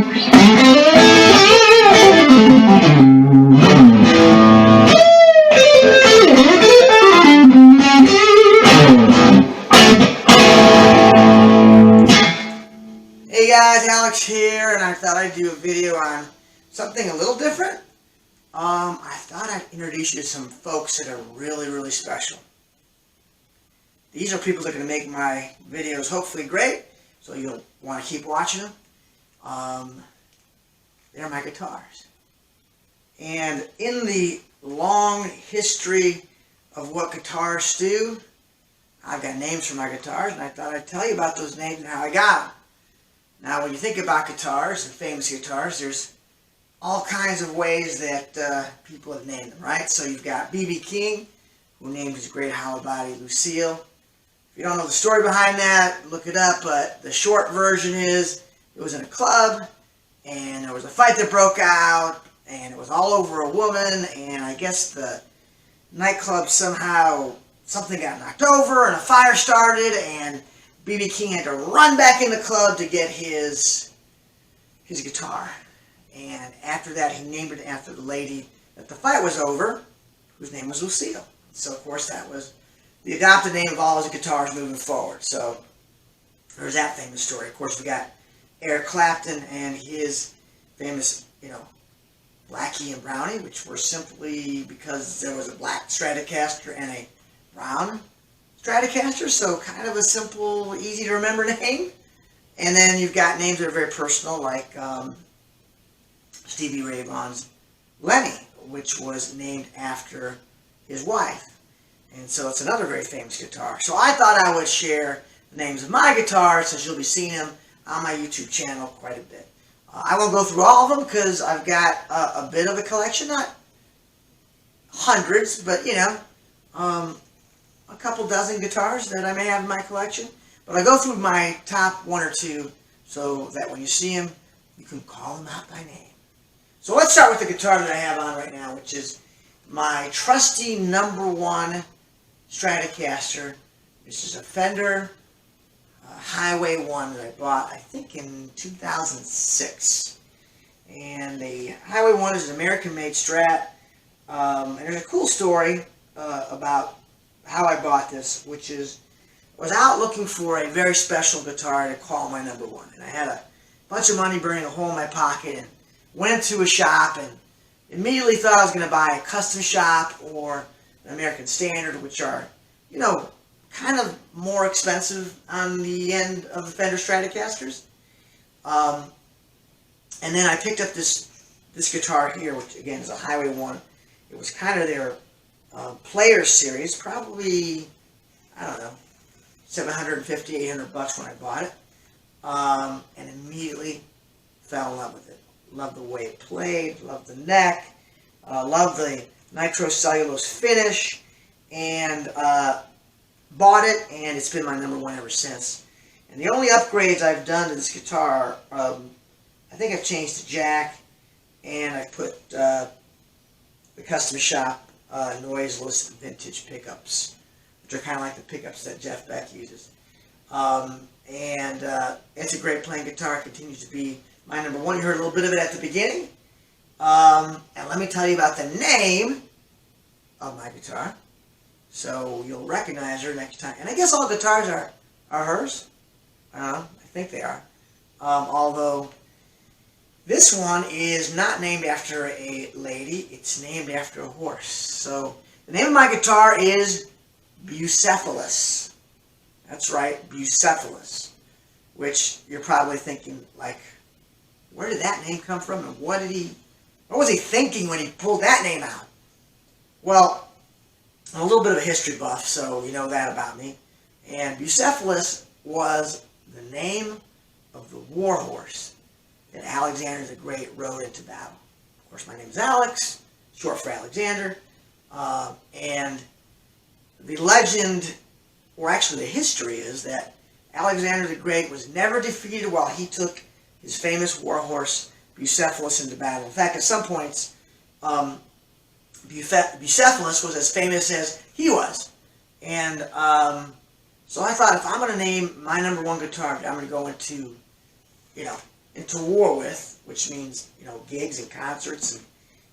Hey guys, Alex here, and I thought I'd do a video on something a little different. I thought I'd introduce you to some folks that are really, really special. These are people that are going to make my videos hopefully great, so you'll want to keep watching them. They're my guitars. And in the long history of what guitarists do, I've got names for my guitars, and I thought I'd tell you about those names and how I got them. Now, when you think about guitars and famous guitars, there's all kinds of ways that people have named them, right? So you've got B.B. King, who named his great hollow body Lucille. If you don't know the story behind that, look it up, but the short version is it was in a club, and there was a fight that broke out, and it was all over a woman, and I guess the nightclub somehow, something got knocked over, and a fire started, and B.B. King had to run back in the club to get his guitar. And after that, he named it after the lady that the fight was over, whose name was Lucille. So, of course, that was the adopted name of all his guitars moving forward. So, there's that famous story. Of course, we got Eric Clapton and his famous, Blackie and Brownie, which were simply because there was a black Stratocaster and a brown Stratocaster, so kind of a simple, easy to remember name. And then you've got names that are very personal, like Stevie Ray Vaughan's Lenny, which was named after his wife. And so it's another very famous guitar. So I thought I would share the names of my guitars, since you'll be seeing them on my YouTube channel quite a bit. I won't go through all of them because I've got a bit of a collection, not hundreds, but a couple dozen guitars that I may have in my collection. But I go through my top one or two so that when you see them, you can call them out by name. So let's start with the guitar that I have on right now, which is my trusty #1 Stratocaster. This is a Fender Highway 1 that I bought, I think, in 2006. And the Highway 1 is an American-made Strat. And there's a cool story about how I bought this, which is I was out looking for a very special guitar to call my #1. And I had a bunch of money burning a hole in my pocket and went to a shop and immediately thought I was going to buy a custom shop or an American Standard, which are, kind of more expensive on the end of the Fender Stratocasters. And then I picked up this guitar here, which again is a Highway 1. It was kind of their Players series, probably, I don't know, $750, $800 when I bought it. And immediately fell in love with it. Loved the way it played, loved the neck, loved the nitrocellulose finish, and bought it, and it's been my #1 ever since. And the only upgrades I've done to this guitar, I think I've changed the jack, and I put the custom shop noiseless vintage pickups, which are kind of like the pickups that Jeff Beck uses. It's a great playing guitar. It continues to be my #1. You heard a little bit of it at the beginning. And let me tell you about the name of my guitar, so you'll recognize her next time. And I guess all guitars are hers. I think they are. Although this one is not named after a lady, it's named after a horse. So the name of my guitar is Bucephalus. That's right, Bucephalus. Which you're probably thinking, like, where did that name come from, and what was he thinking when he pulled that name out? Well, I'm a little bit of a history buff, so you know that about me. And Bucephalus was the name of the war horse that Alexander the Great rode into battle. Of course, my name is Alex, short for Alexander. And the legend, or actually the history, is that Alexander the Great was never defeated while he took his famous war horse Bucephalus into battle. In fact, at some points, Bucephalus was as famous as he was. And so I thought, if I'm going to name my #1 guitar, I'm going to go into, into war with, which means, you know, gigs and concerts, and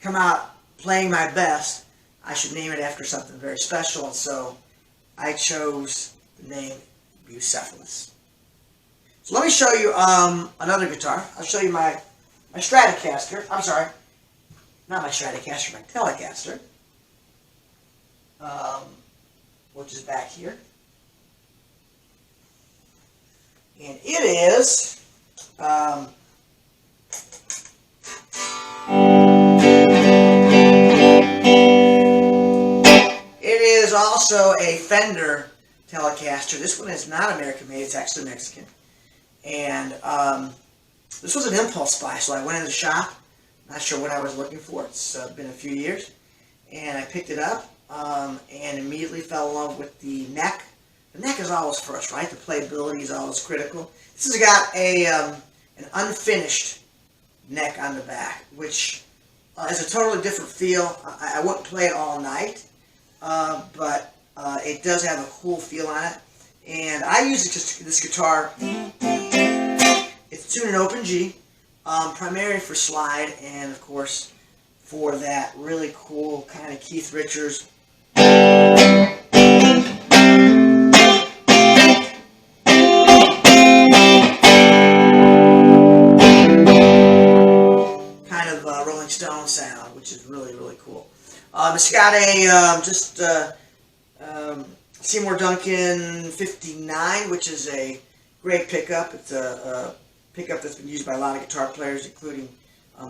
come out playing my best, I should name it after something very special, and so I chose the name Bucephalus. So let me show you another guitar. I'll show you my Stratocaster. I'm sorry, not my Stratocaster, my Telecaster, which is back here. And it is also a Fender Telecaster. This one is not American made, it's actually Mexican. And this was an impulse buy, so I went in the shop, not sure what I was looking for. It's been a few years. And I picked it up and immediately fell in love with the neck. The neck is always first, right? The playability is always critical. This has got an unfinished neck on the back, which is a totally different feel. I wouldn't play it all night, but it does have a cool feel on it. And I use this guitar. It's tuned in open G, primarily for slide, and of course for that really cool kind of Keith Richards kind of Rolling Stone sound, which is really, really cool. It's got a Seymour Duncan 59, which is a great pickup. It's a pickup that's been used by a lot of guitar players, including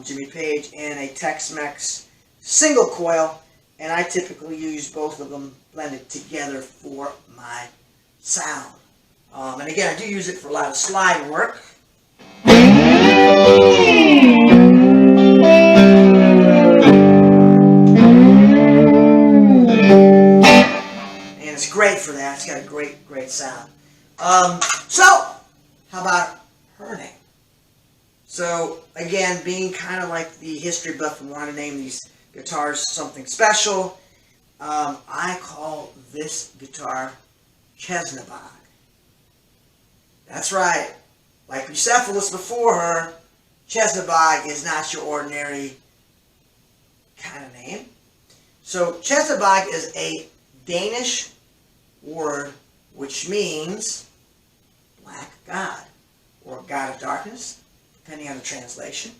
Jimmy Page, and a Tex-Mex single coil, and I typically use both of them blended together for my sound. And again, I do use it for a lot of slide work. Great for that. It's got a great sound. So, how about her name? So, again, being kind of like the history buff and want to name these guitars something special, I call this guitar Chesnabog. That's right. Like Bucephalus before her, Chesnabog is not your ordinary kind of name. So, Chesnabog is a Danish word which means black god or god of darkness, depending on the translation.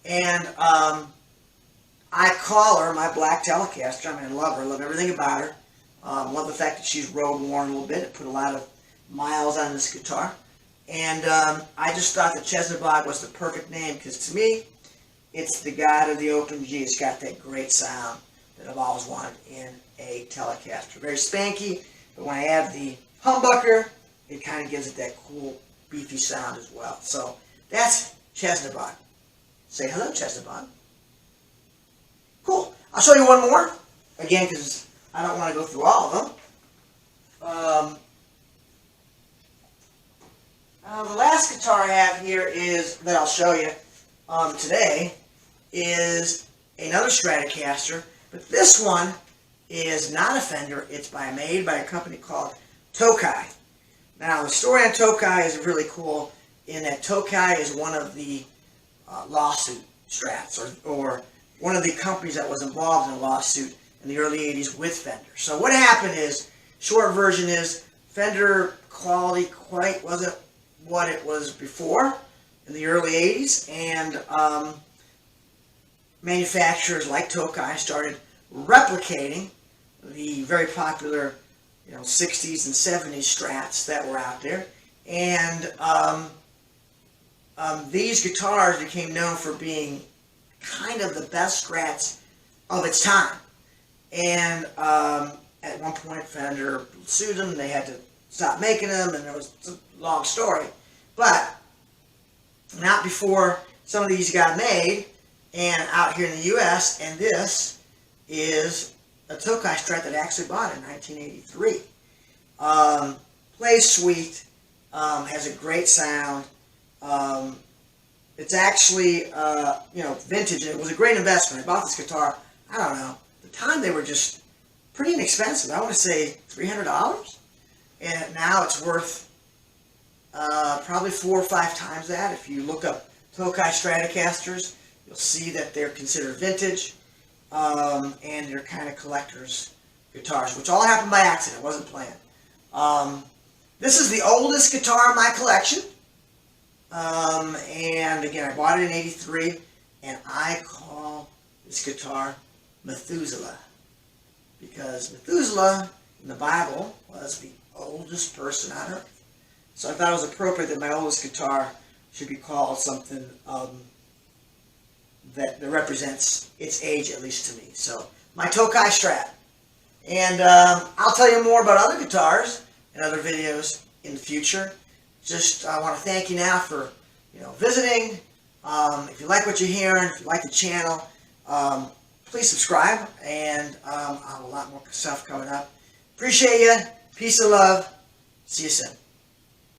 And I call her my black Telecaster. I mean, I love her. I love everything about her. Love the fact that she's road worn a little bit. It put a lot of miles on this guitar. And I just thought that Chesnabog was the perfect name because to me, it's the god of the open G. It's got that great sound that I've always wanted in a Telecaster. Very spanky. But when I add the humbucker, it kind of gives it that cool, beefy sound as well. So that's Chesnabog. Say hello, Chesnabog. Cool. I'll show you one more. Again, because I don't want to go through all of them. The last guitar I have here that I'll show you today is another Stratocaster. But this one is not a Fender. It's made by a company called Tokai. Now, the story on Tokai is really cool in that Tokai is one of the lawsuit strats, or one of the companies that was involved in a lawsuit in the early 80s with Fender. So what happened is, short version is, Fender quality quite wasn't what it was before in the early 80s, and manufacturers like Tokai started replicating the very popular, 60s and 70s strats that were out there, and these guitars became known for being kind of the best strats of its time. And at one point, Fender sued them. They had to stop making them, and there was a long story. But not before some of these got made and out here in the U.S., and this is a Tokai Strat that I actually bought in 1983. Plays sweet, has a great sound. It's actually, vintage. It was a great investment. I bought this guitar, I don't know, at the time they were just pretty inexpensive. I want to say $300. And now it's worth probably 4 or 5 times that. If you look up Tokai Stratocasters. You'll see that they're considered vintage, and they're kind of collector's guitars, which all happened by accident. It wasn't planned. This is the oldest guitar in my collection, and again, I bought it in '83, and I call this guitar Methuselah, because Methuselah in the Bible was the oldest person on earth. So I thought it was appropriate that my oldest guitar should be called something that represents its age, at least to me. So, my Tokai Strat. And I'll tell you more about other guitars and other videos in the future. Just I want to thank you now for visiting. If you like what you're hearing, if you like the channel, please subscribe, and I'll have a lot more stuff coming up. Appreciate you. Peace and love. See you soon.